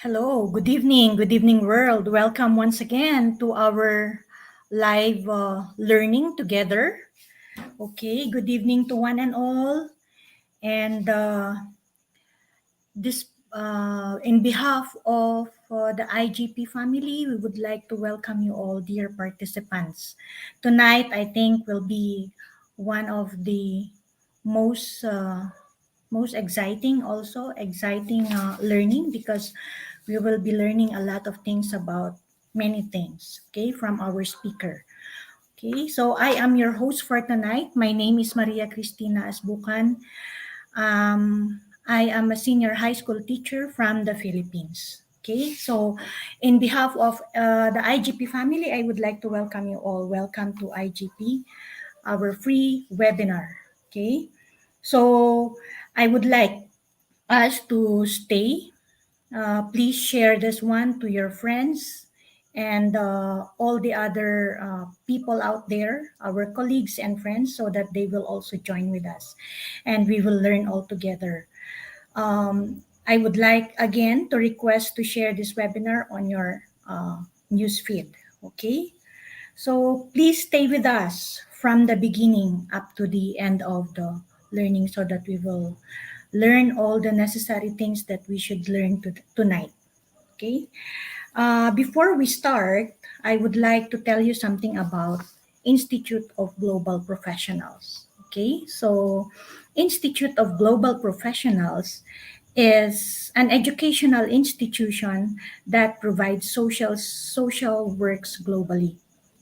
Hello, good evening, world. Welcome once again to our live learning together. Okay, good evening to one and all. And this, in behalf of the IGP family, we would like to welcome you all, dear participants. Tonight, I think, will be one of the most most exciting, also exciting learning, because we will be learning a lot of things about many things, okay, from our speaker. Okay, so I am your host for tonight. My name is Maria Cristina Asbucan. I am a senior high school teacher from the Philippines. Okay, so in behalf of the IGP family, I would like to welcome you all. Welcome to IGP, our free webinar. Okay, so I would like us to stay. Please share this one to your friends and all the other people out there, our colleagues and friends, so that they will also join with us and we will learn all together. I would like again to request to share this webinar on your news feed. Okay, so please stay with us from the beginning up to the end of the learning, so that we will learn all the necessary things that we should learn tonight. Okay. Before we start, I would like to tell you something about Institute of Global Professionals. Okay. So Institute of Global Professionals is an educational institution that provides social works globally.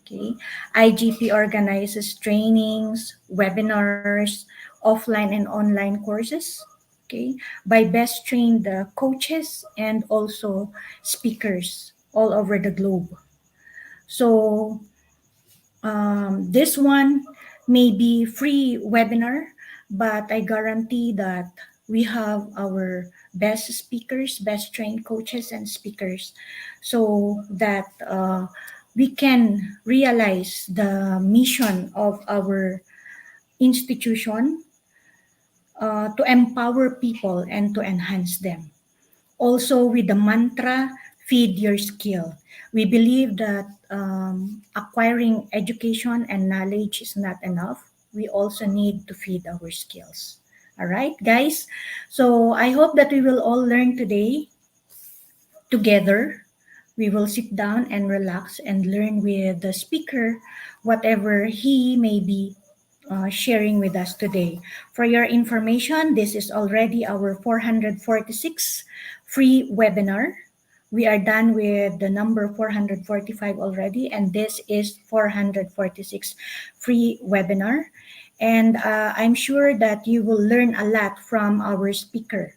Okay. IGP organizes trainings, webinars, offline and online courses, okay, by best trained coaches and also speakers all over the globe. So this one may be free webinar, but I guarantee that we have our best speakers, best trained coaches and speakers, so that we can realize the mission of our institution, to empower people and to enhance them. Also, with the mantra, feed your skill. We believe that acquiring education and knowledge is not enough. We also need to feed our skills. All right, guys. So I hope that we will all learn today together. We will sit down and relax and learn with the speaker whatever he may be sharing with us today. For your information, this is already our 446 free webinar. We are done with the number 445 already, and this is 446 free webinar. And I'm sure that you will learn a lot from our speaker.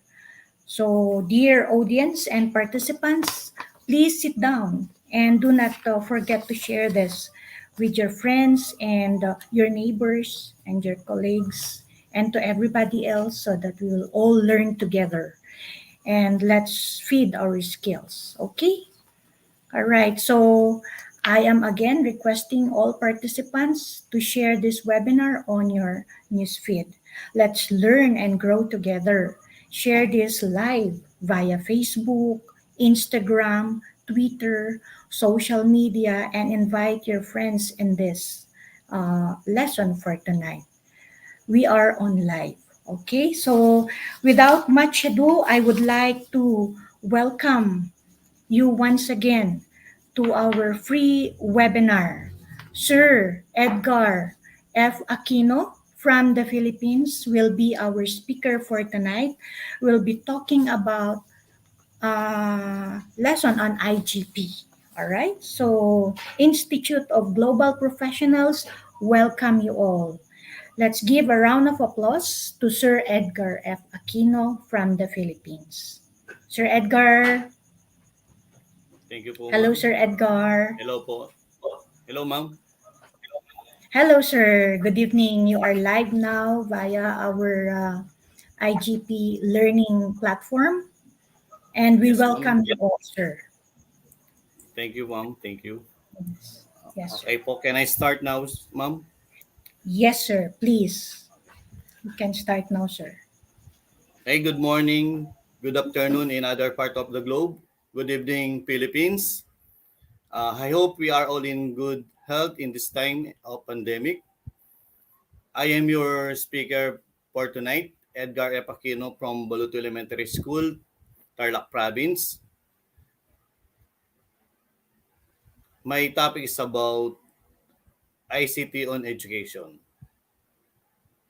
So, dear audience and participants, please sit down and do not forget to share this with your friends and your neighbors and your colleagues and to everybody else, so that we will all learn together and let's feed our skills. Okay? All right. So, I am again requesting all participants to share this webinar on your newsfeed. Let's learn and grow together. Share this live via Facebook, Instagram, Twitter, social media, and invite your friends in this lesson for tonight. We are on live. Okay, so without much ado, I would like to welcome you once again to our free webinar. Sir Edgar F. Aquino from the Philippines will be our speaker for tonight. We'll be talking about lesson on IGP. All right. So, Institute of Global Professionals, welcome you all. Let's give a round of applause to Sir Edgar F. Aquino from the Philippines. Sir Edgar. Thank you po, Hello, ma'am. Sir Edgar. Hello po. Hello, ma'am. Hello, sir. Good evening. You are live now via our IGP learning platform, and we Yes, ma'am. welcome you all, sir. Thank you, ma'am. Thank you. Yes, sir. Okay po, can I start now, ma'am? Yes, sir. Please, you can start now, sir. Hey, good morning, good afternoon in other part of the globe. Good evening, Philippines. I hope we are all in good health in this time of pandemic. I am your speaker for tonight, Edgar F. Aquino from Baluto Elementary School, Tarlac Province. My topic is about ICT on education.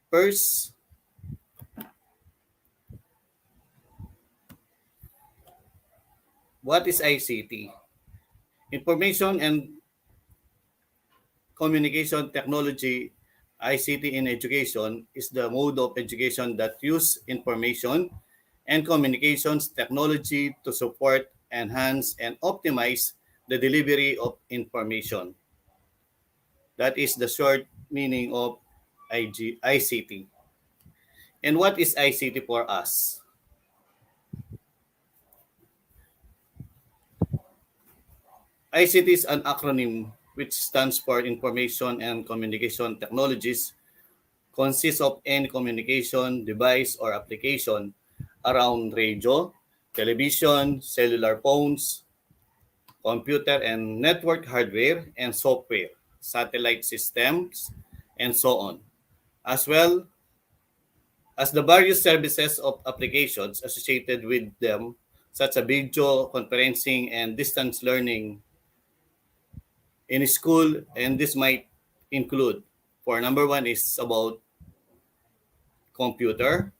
First, what is ICT? Information and Communication Technology, ICT in education, is the mode of education that use information and communications technology to support, enhance, and optimize the delivery of information. That is the short meaning of ICT. And what is ICT for us? ICT is an acronym which stands for Information and Communication Technologies, consists of any communication device or application around radio, television, cellular phones, computer and network hardware and software, satellite systems, and so on, as well as the various services of applications associated with them, such as video, conferencing, and distance learning in school. And this might include, for number one, is about computer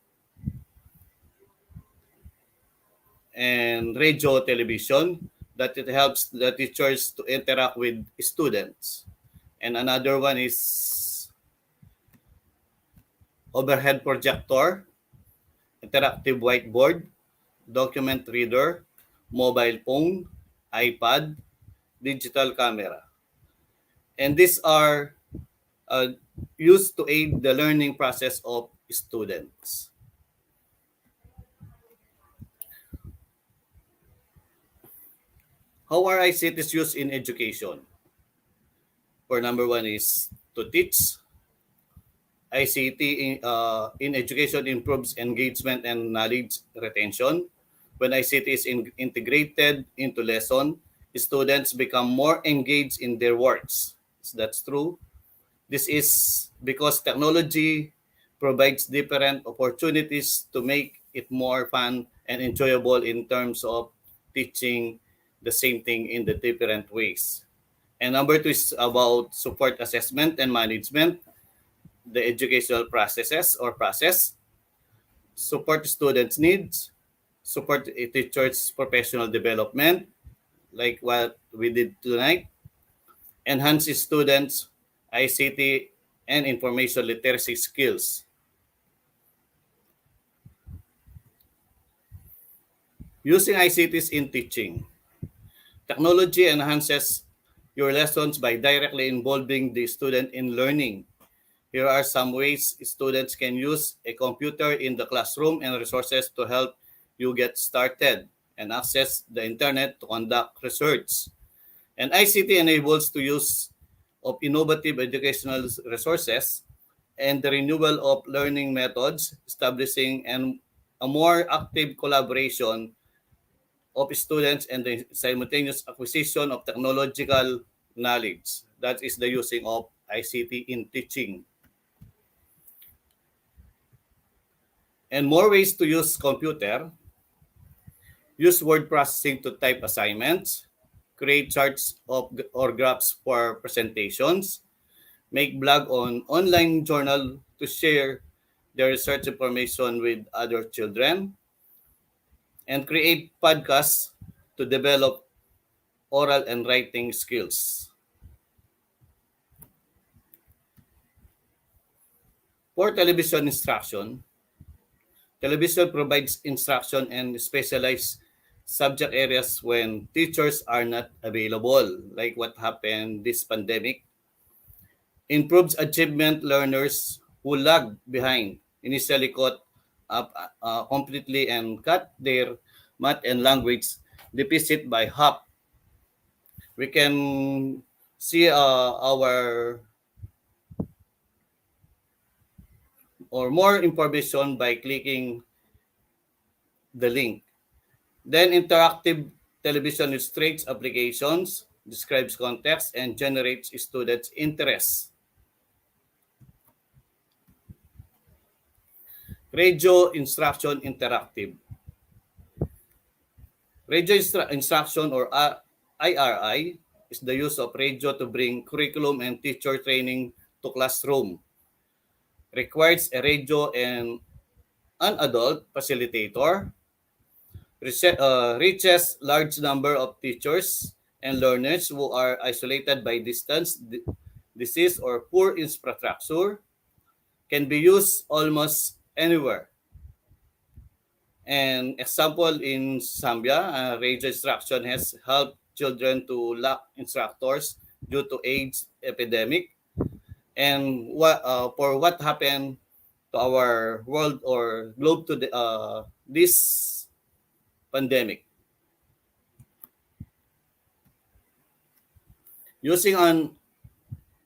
and radio television, that it helps the teachers to interact with students. And another one is overhead projector, interactive whiteboard, document reader, mobile phone, iPad, digital camera. And these are uh, used to aid the learning process of students. How are ICTs used in education? For number one is to teach. ICT in education improves engagement and knowledge retention. When ICT is integrated into lesson, students become more engaged in their works. That's true. This is because technology provides different opportunities to make it more fun and enjoyable in terms of teaching the same thing in the different ways. And number two is about support assessment and management, the educational process, support students' needs, support a teacher's professional development, like what we did tonight, enhance students' ICT and information literacy skills. Using ICTs in teaching. Technology enhances your lessons by directly involving the student in learning. Here are some ways students can use a computer in the classroom and resources to help you get started and access the internet to conduct research. And ICT enables the use of innovative educational resources and the renewal of learning methods, establishing a more active collaboration of students and the simultaneous acquisition of technological knowledge. That is the using of ICT in teaching. And more ways to use computer: use word processing to type assignments, create charts or graphs for presentations, make blog on online journal to share their research information with other children, and create podcasts to develop oral and writing skills. For television instruction, television provides instruction and specialized subject areas when teachers are not available, like what happened this pandemic. Improves achievement learners who lag behind, initially caught up completely and cut their math and language deficit by half. We can see our or more information by clicking the link. Then interactive Television illustrates applications, describes context, and generates students' interest. Radio Instruction Interactive. Instruction or IRI is the use of radio to bring curriculum and teacher training to classroom. Requires a radio and an adult facilitator. Reaches large number of teachers and learners who are isolated by distance, disease, or poor infrastructure. Can be used almost anywhere. An example in Zambia, radio instruction has helped children to lack instructors due to AIDS epidemic. And for what happened to our world or globe to this pandemic. Using an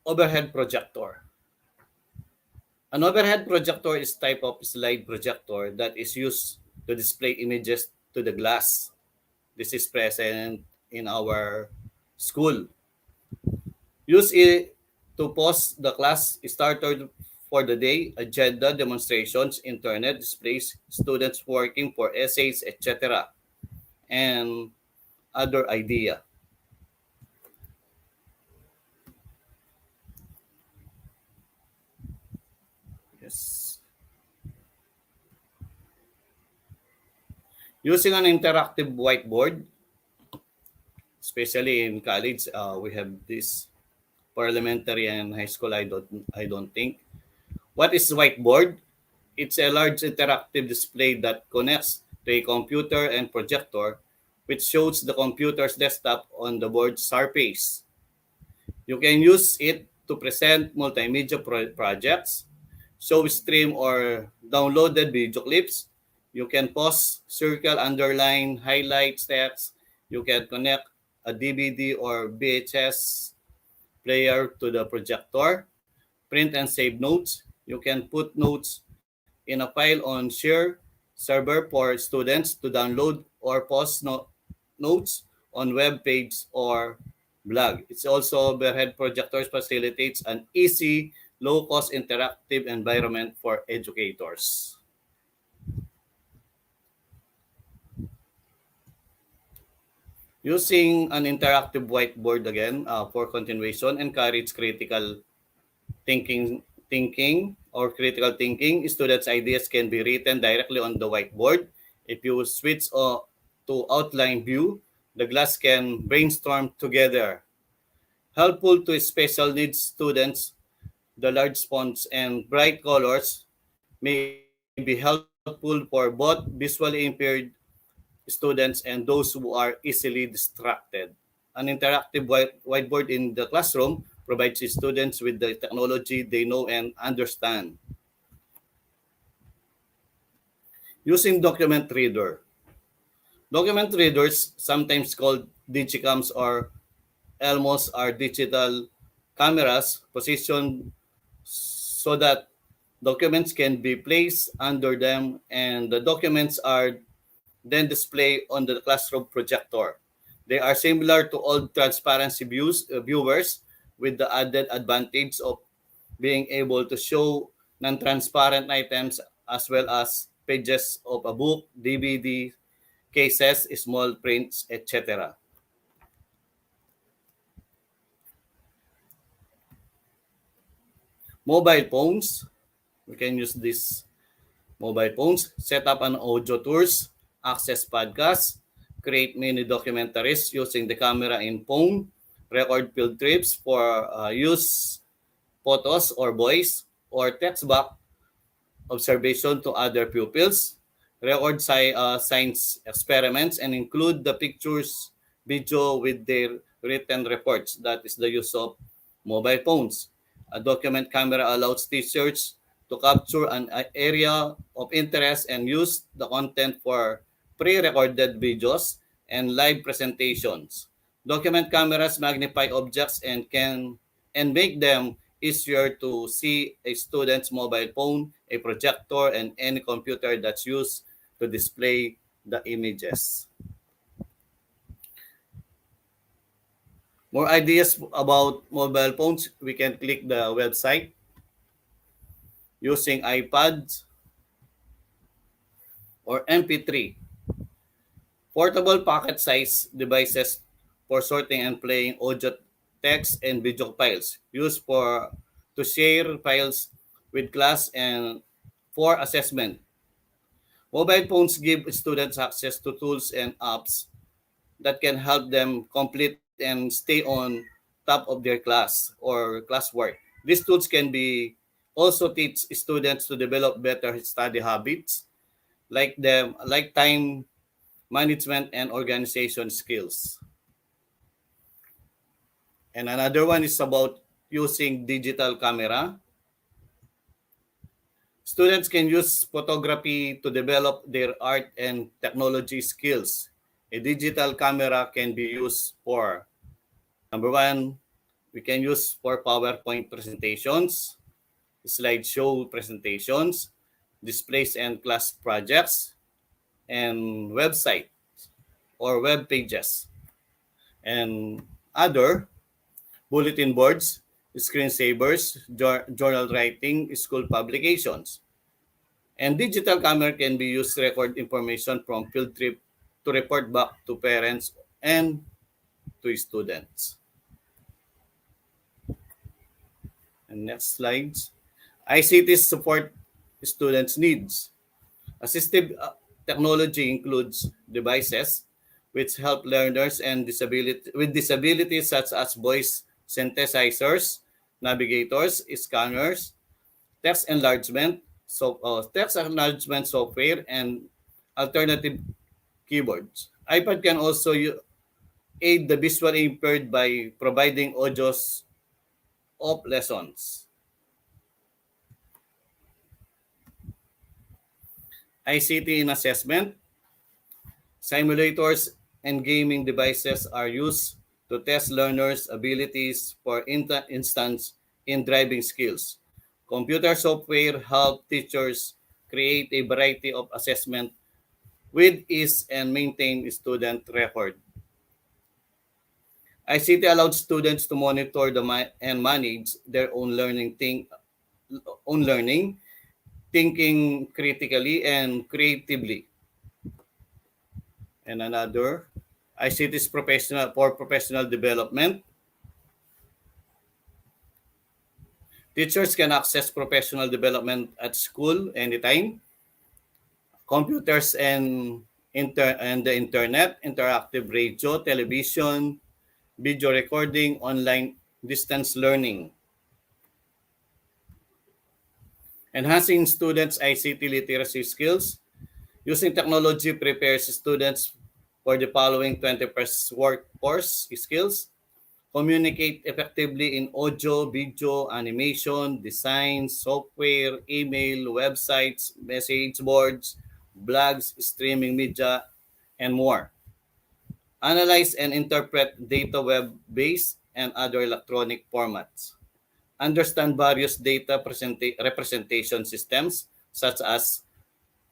overhead projector. An overhead projector is type of slide projector that is used to display images to the glass. This is present in our school. Use it to post the class started for the day, agenda, demonstrations, internet displays, students working for essays, etc. And other idea. Yes. Using an interactive whiteboard, especially in college, we have this parliamentary and high school. I don't think. What is whiteboard? It's a large interactive display that connects to a computer and projector, which shows the computer's desktop on the board surface. You can use it to present multimedia projects, show stream or downloaded video clips. You can pause, circle, underline, highlight text. You can connect a DVD or VHS player to the projector, print and save notes. You can put notes in a file on share server for students to download or post notes on web page or blog. It's also overhead projectors facilitates an easy, low-cost interactive environment for educators. Using an interactive whiteboard again for continuation, encourage thinking or critical thinking. Students' ideas can be written directly on the whiteboard. If you switch to outline view, the class can brainstorm together. Helpful to special needs students, the large fonts and bright colors may be helpful for both visually impaired students and those who are easily distracted. An interactive whiteboard in the classroom provides students with the technology they know and understand. Using document reader. Document readers, sometimes called digicams or ELMOs, are digital cameras positioned so that documents can be placed under them and the documents are then displayed on the classroom projector. They are similar to old transparency viewers with the added advantage of being able to show non-transparent items as well as pages of a book, DVD, cases, small prints, etc. Mobile phones. We can use this mobile phones, set up an audio tours, access podcasts, create mini documentaries using the camera in phone, record field trips for use photos or voice, or text back observation to other pupils, record science experiments, and include the pictures, video with their written reports. That is the use of mobile phones. A document camera allows teachers to capture an area of interest and use the content for pre-recorded videos and live presentations. Document cameras magnify objects and make them easier to see a student's mobile phone, a projector, and any computer that's used to display the images. More ideas about mobile phones, we can click the website using iPads or MP3. Portable pocket size devices for sorting and playing audio, text, and video files. Used for to share files with class and for assessment. Mobile phones give students access to tools and apps that can help them complete and stay on top of their class or classwork. These tools can be also teach students to develop better study habits like time management and organization skills. And another one is about using digital camera. Students can use photography to develop their art and technology skills. A digital camera can be used for number one, we can use for PowerPoint presentations, slideshow presentations, displays and class projects, and website or web pages. And other bulletin boards, screensavers, journal writing, school publications. And digital camera can be used to record information from field trip to report back to parents and to students. And next slides. ICT support students' needs. Assistive technology includes devices which help learners and disabilities such as voice synthesizers, navigators, scanners, text enlargement software, and alternative keyboards. iPad can also aid the visually impaired by providing audios of lessons. ICT in assessment, simulators and gaming devices are used to test learners' abilities for instance in driving skills. Computer software help teachers create a variety of assessment with ease and maintain student record. ICT allowed students to monitor and manage their own learning, thinking critically and creatively. And another, ICT is professional for professional development. Teachers can access professional development at school anytime. Computers and the internet, interactive radio, television, video recording, online distance learning. Enhancing students' ICT literacy skills. Using technology prepares students for the following 21st workforce skills. Communicate effectively in audio, video, animation, design, software, email, websites, message boards, blogs, streaming media, and more. Analyze and interpret data web-based and other electronic formats. Understand various data representation systems such as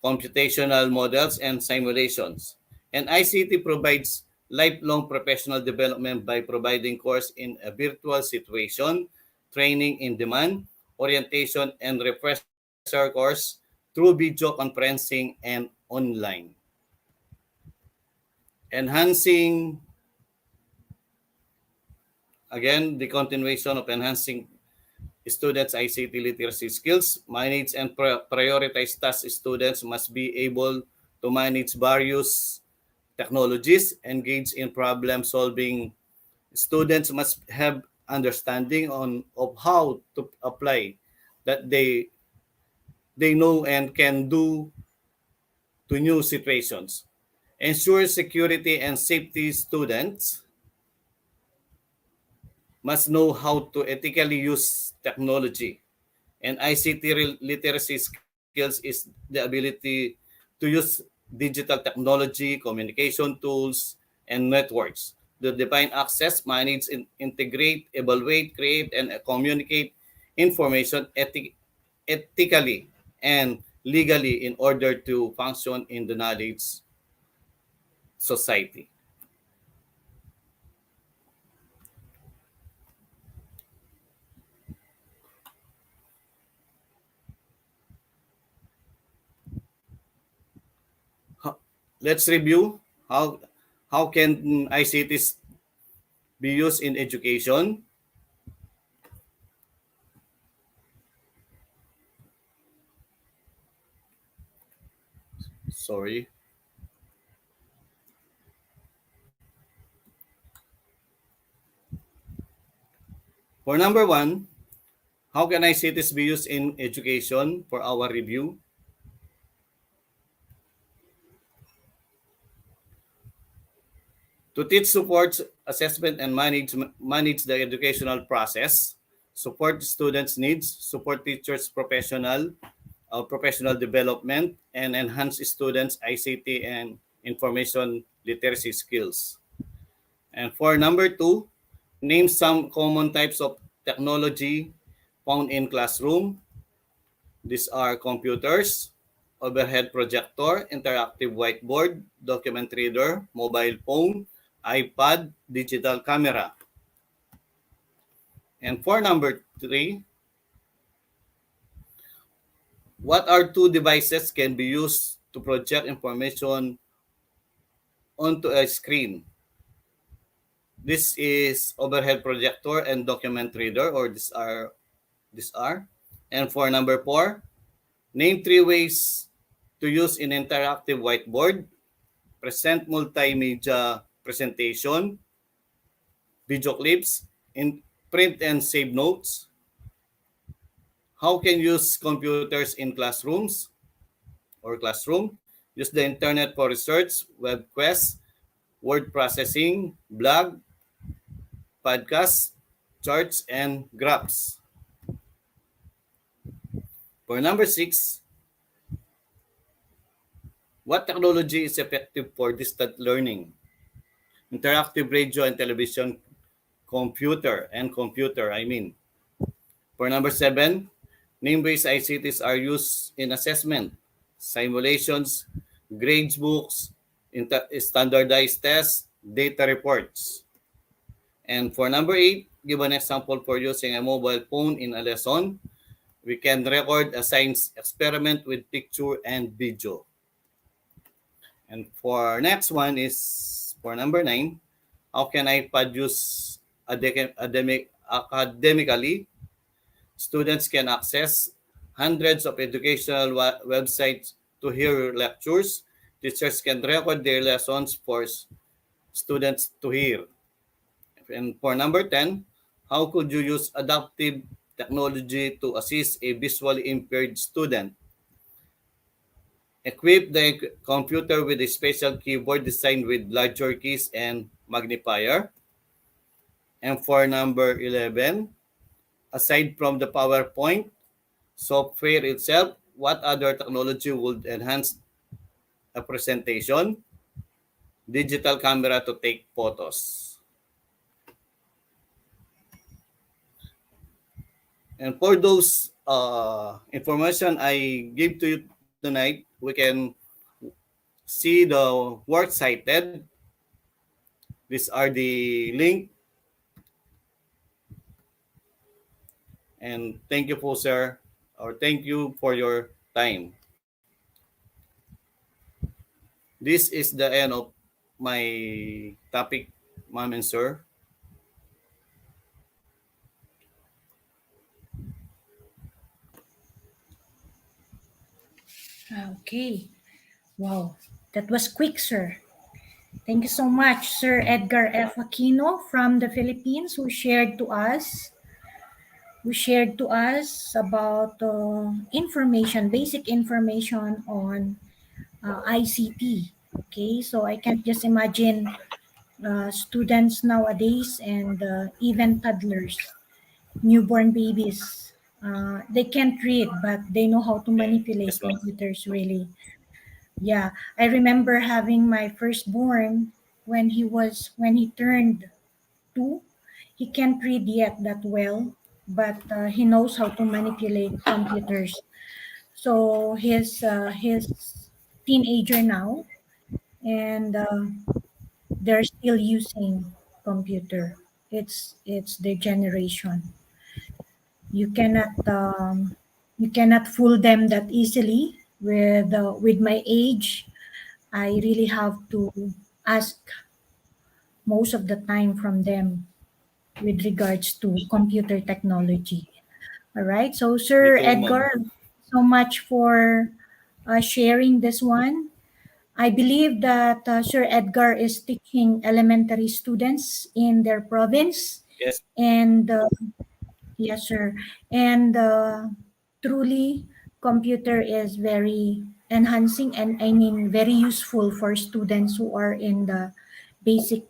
computational models and simulations. And ICT provides lifelong professional development by providing course in a virtual situation, training in demand, orientation, and refresher course through video conferencing and online. Enhancing, again, the continuation of enhancing students' ICT literacy skills, manage and prioritize tasks. Students must be able to manage various technologies, engage in problem solving. Students must have understanding of how to apply that they know and can do to new situations. Ensure security and safety. Students must know how to ethically use technology. And ICT literacy skills is the ability to use digital technology, communication tools, and networks to define access, manage, integrate, evaluate, create, and communicate information ethically and legally in order to function in the knowledge society. let's review how can ICTs be used in education. Sorry. For number one, how can ICTs be used in education for our review? To teach, support, assessment, and manage the educational process, support students' needs, support teachers' professional development, and enhance students' ICT and information literacy skills. And for number two, name some common types of technology found in classroom. These are computers, overhead projector, interactive whiteboard, document reader, mobile phone, iPad, digital camera. And for number three, what are two devices can be used to project information onto a screen? This is overhead projector and document reader, or these are. And for number four, name three ways to use an interactive whiteboard, present multimedia presentation, video clips, in print and save notes. How can use computers in classrooms or classroom? Use the internet for research, web quests, word processing, blog, podcasts, charts, and graphs. For number six, what technology is effective for distant learning? Interactive radio and television, computer, I mean. For number seven, name-based ICTs are used in assessment, simulations, grades books, standardized tests, data reports. And for number eight, give an example for using a mobile phone in a lesson. We can record a science experiment with picture and video. And for next one is for number nine, how can iPad use academically? Students can access hundreds of educational websites to hear lectures. Teachers can record their lessons for students to hear. And for number 10, how could you use adaptive technology to assist a visually impaired student? Equip the computer with a special keyboard designed with larger keys and magnifier. And for number 11, aside from the PowerPoint software itself, what other technology would enhance a presentation? Digital camera to take photos. And for those information I give to you tonight, we can see the work cited. These are the link. And thank you po, sir, or thank you for your time. This is the end of my topic, ma'am and sir. Okay. Wow. That was quick, sir. Thank you so much, Sir Edgar F. Aquino from the Philippines, who shared to us about information, basic information on ICT. Okay, so I can just imagine students nowadays and even toddlers, newborn babies. They can't read, but they know how to manipulate Yes, ma'am. computers really. Yeah, I remember having my firstborn when he turned 2. He can't read yet that well, but he knows how to manipulate computers. So he's teenager now, and they're still using computer. It's their generation. You cannot you cannot fool them that easily with my age. I really have to ask most of the time from them with regards to computer technology. All right. So, Me Sir too, ma'am. Edgar, so much for sharing this one. I believe that Sir Edgar is teaching elementary students in their province, Yes, and yes, sir. And truly, computer is very enhancing, and I mean very useful for students who are in the basic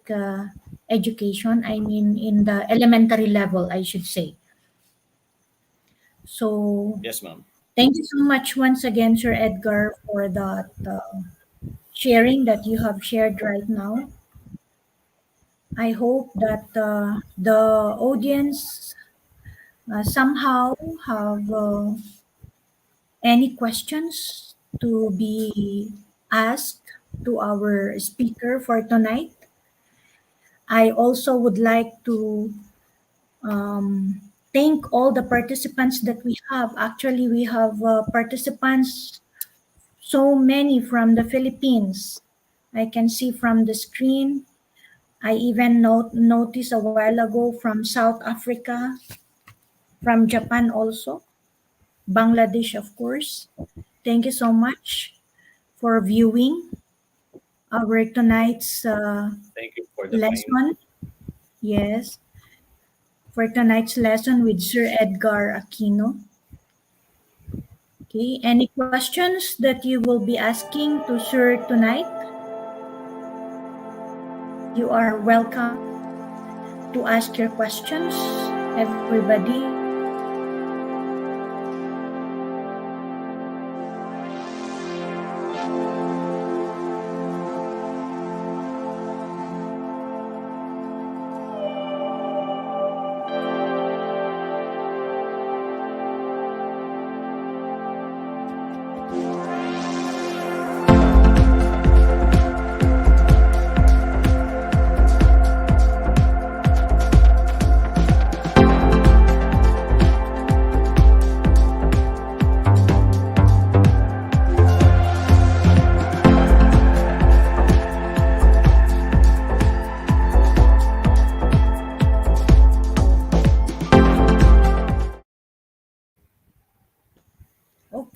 education. I mean in the elementary level, I should say. So yes, ma'am. thank you so much once again, Sir Edgar, for that sharing that you have shared right now. I hope that the audience somehow have any questions to be asked to our speaker for tonight. I also would like to um, thank all the participants that we have. Actually, we have participants so many from the Philippines. I can see from the screen. I even noticed a while ago from South Africa, from Japan also, Bangladesh, of course. Thank you so much for viewing our tonight's Thank you for the kind. lesson. Yes, for tonight's lesson with Sir Edgar Aquino. Okay, any questions that you will be asking to Sir tonight? You are welcome to ask your questions, everybody.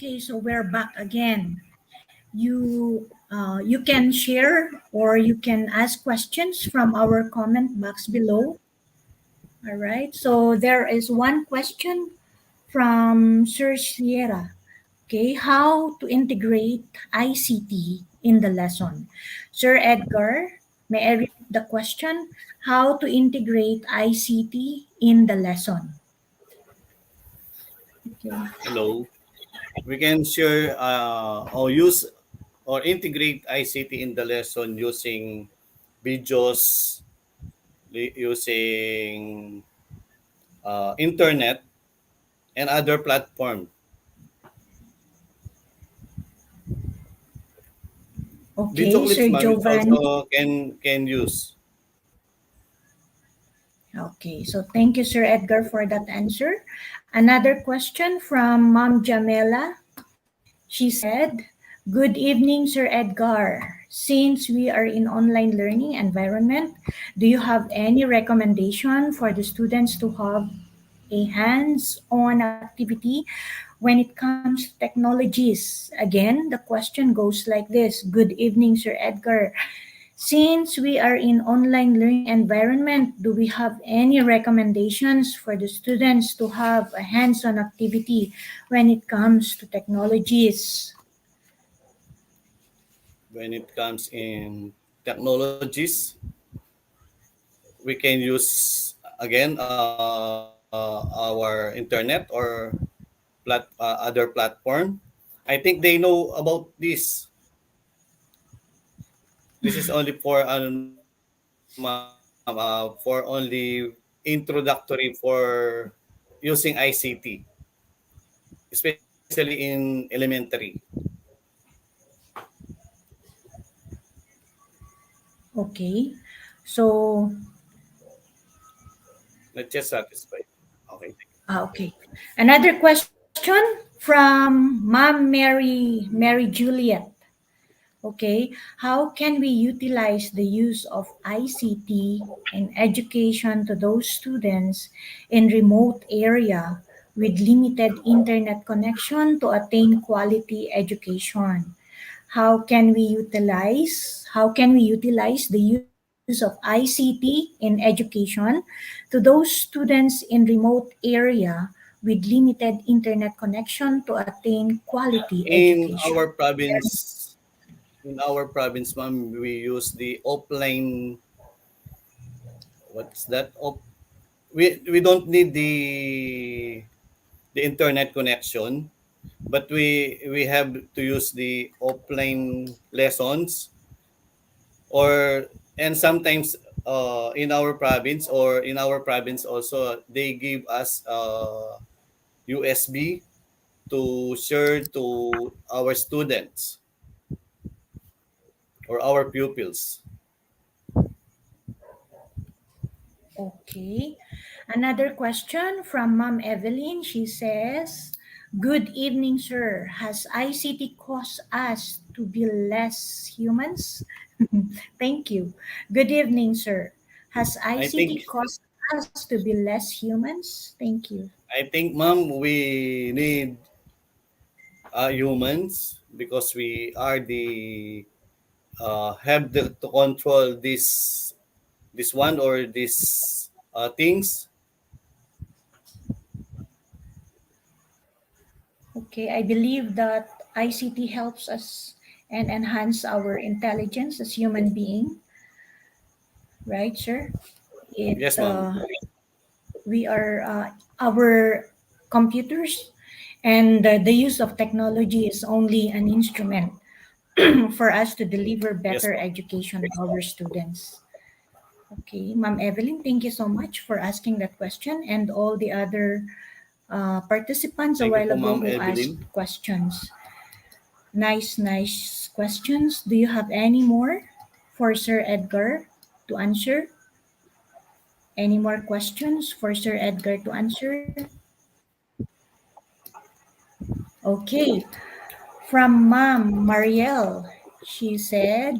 Okay, so we're back again. You can share or you can ask questions from our comment box below. All right. So there is one question from Sir Sierra. Okay, how to integrate ICT in the lesson? Sir Edgar, may I repeat the question? How to integrate ICT in the lesson? Okay. Hello. We can share or use or integrate ICT in the lesson using videos, using internet and other platform. Video Okay, clips, Sir ma'am, it's Giovanni. also can use. Okay, so thank you, Sir Edgar, for that answer. Another question from Mom Jamela. She said, "Good evening, Sir Edgar. Since we are in online learning environment, do you have any recommendation for the students to have a hands-on activity when it comes to technologies?" Again, the question goes like this. Good evening, Sir Edgar. Since we are in online learning environment, do we have any recommendations for the students to have a hands-on activity when it comes to technologies? When it comes in technologies, we can use again our internet or other platform. I think they know about this. This is only for for only introductory for using ICT, especially in elementary. Okay. So, Not just satisfied. Okay. okay. Another question from Mom Mary Juliet. Okay, how can we utilize the use of ICT in education to those students in remote area with limited internet connection to attain quality education? How can we utilize the use of ICT in education to those students in remote area with limited internet connection to attain quality In education? our province, ma'am, we use the offline. What's that? We don't need the internet connection, but we have to use the offline lessons, or and sometimes in our province also they give us USB to share to our students or our pupils. Okay. Another question from Mom Evelyn. She says, "Good evening, sir. Has ICT caused us to be less humans?" Thank you. Good evening, sir. Has I ICT think caused us to be less humans? Thank you. ma'am, we need humans because we are the have the to control this one or this things. Okay, I believe that ICT helps us and enhance our intelligence as human being, right, sir? It Yes, ma'am. we are our computers and the use of technology is only an instrument for us to deliver Yes, better ma'am. education to our students. Okay, Ma'am Evelyn, thank you so much for asking that question and all the other participants a Thank you while po, ago ma'am who asked Evelyn. questions. Nice questions. Do you have any more for Sir Edgar to answer? Any more questions for Sir Edgar to answer? Okay. From Mom Marielle, she said,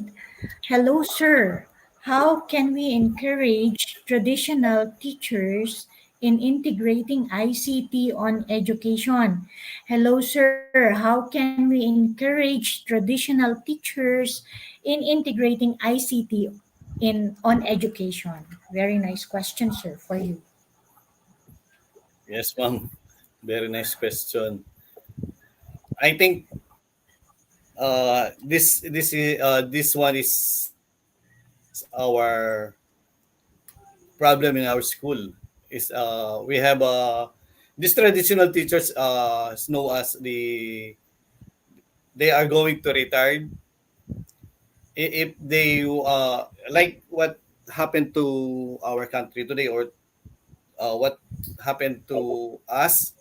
"Hello, sir. How can we encourage traditional teachers in integrating ICT on education?" Hello, sir. How can we encourage traditional teachers in integrating ICT on education? Very nice question, sir, for you. Yes, ma'am. Very nice question. I think this one is our problem in our school. Is we have these traditional teachers know us they are going to retire if they like what happened to our country today, or what happened to us,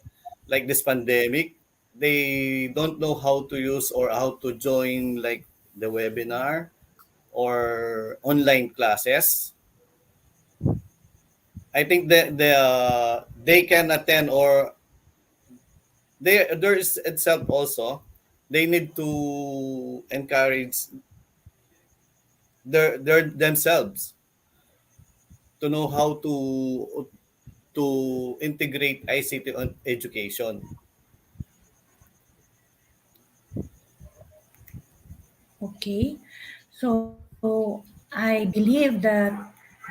like this pandemic. They don't know how to use or how to join like the webinar or online classes. I think they can attend, or there is itself also they need to encourage their themselves to know how to integrate ICT on education. Okay. So I believe that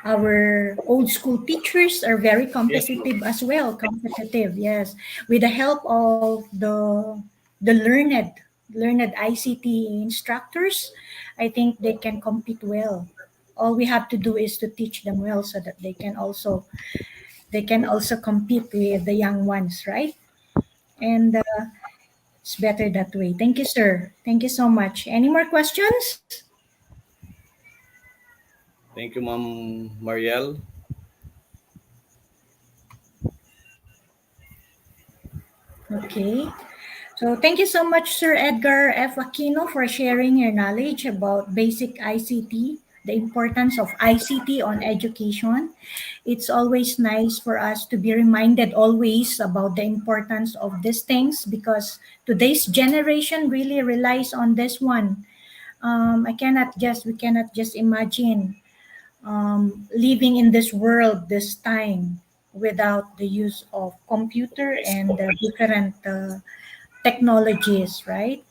our old school teachers are very Yes, competitive ma'am. as well. Competitive, yes. With the help of the learned ICT instructors, I think they can compete well. All we have to do is to teach them well so that they can also compete with the young ones, right? And it's better that way. Thank you, sir. Thank you so much. Any more questions? Thank you, Ma'am Mariel. Okay. So thank you so much, Sir Edgar F. Aquino, for sharing your knowledge about basic ICT, the importance of ICT on education. It's always nice for us to be reminded always about the importance of these things because today's generation really relies on this one we cannot just imagine living in this world this time without the use of computer Yes and po. the different technologies, right?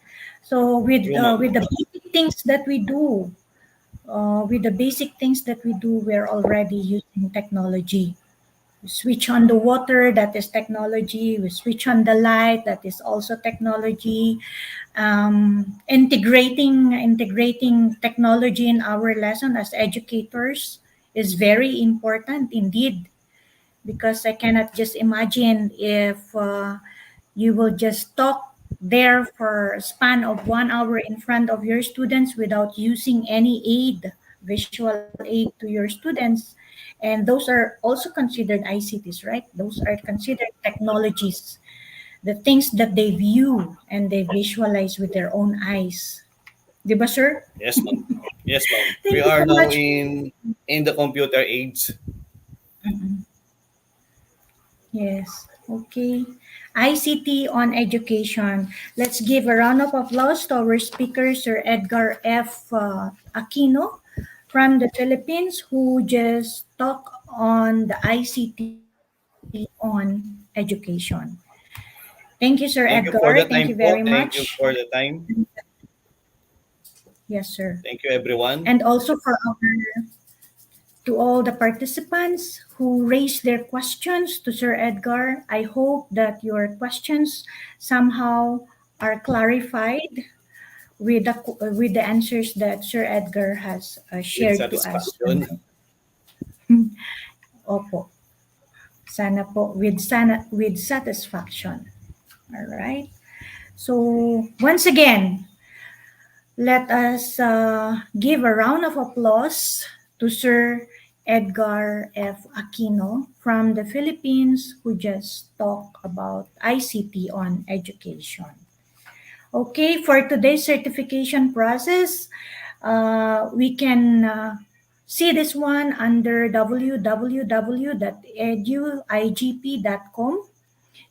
So True, ma'am. with the basic things that we do, we're already using technology. We switch on the water, that is technology. We switch on the light, that is also technology. Integrating technology in our lesson as educators is very important indeed, because I cannot just imagine if you will just talk there for a span of 1 hour in front of your students without using any visual aid to your students. And those are also considered ICTs, right? Those are considered technologies, the things that they view and they visualize with their own eyes. Diba, sir? Yes, ma'am. Yes, ma'am. We Thank you are so now much. in the computer age. Mm-mm. Yes. Okay. ICT on education. Let's give a round of applause to our speaker, Sir Edgar F. Aquino from the Philippines, who just talked on the ICT on education. Thank you, Sir Edgar. Thank you Thank you for the very time po. much. Thank you for the time. Yes, sir. Thank you, And everyone. also for our to all the participants who raised their questions to Sir Edgar. I hope that your questions somehow are clarified with the answers that Sir Edgar has With shared to us satisfaction. tonight. Opo. Sana po with satisfaction. All right. So once again, let us give a round of applause to Sir Edgar F. Aquino from the Philippines, who just talked about ICT on education. Okay, for today's certification process, we can see this one under www.eduigp.com.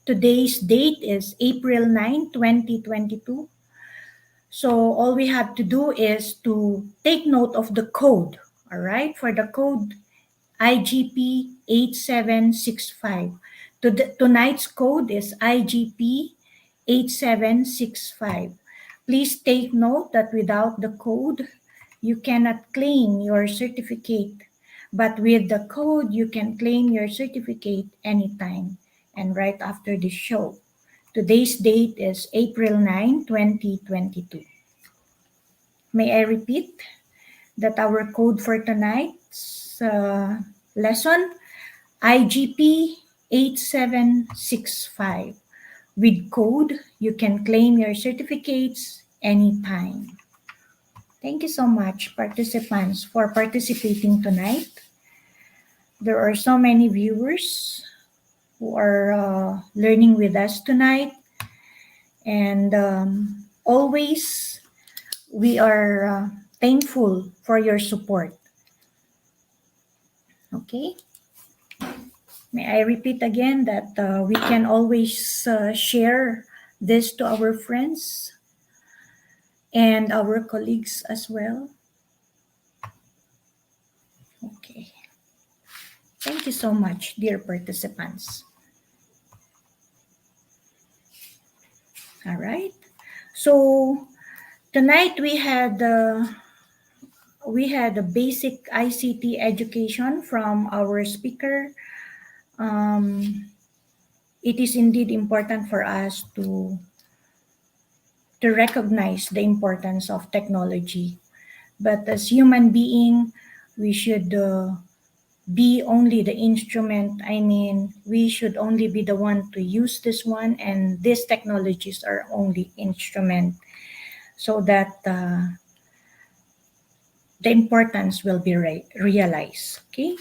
Today's date is April 9, 2022. So all we have to do is to take note of the code, all right, for the code IGP 8765. Tonight's code is IGP 8765. Please take note that without the code, you cannot claim your certificate. But with the code, you can claim your certificate anytime and right after the show. Today's date is April 9, 2022. May I repeat that our code for tonight's lesson, IGP 8765. With code, you can claim your certificates anytime. Thank you so much, participants, for participating tonight. There are so many viewers who are learning with us tonight, and always we are thankful for your support. Okay? May I repeat again that we can always share this to our friends and our colleagues as well. Okay. Thank you so much, dear participants. All right. So tonight we had a basic ICT education from our speaker. Um, it is indeed important for us to recognize the importance of technology. But as human being, we should be only the instrument. I mean, we should only be the one to use this one, and these technologies are only instrument, so that the importance will be realized. Okay.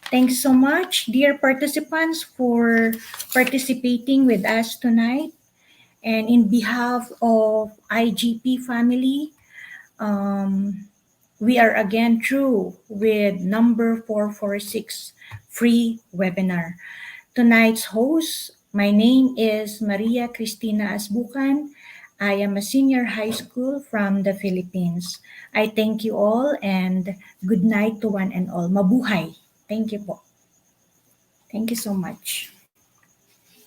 Thanks so much, dear participants, for participating with us tonight. And in behalf of IGP family, um, we are again through with number 446 free webinar. Tonight's host, my name is Maria Cristina Asbucan. I am a senior high school from the Philippines. I thank you all and good night to one and all. Mabuhay. Thank you po. Thank you so much.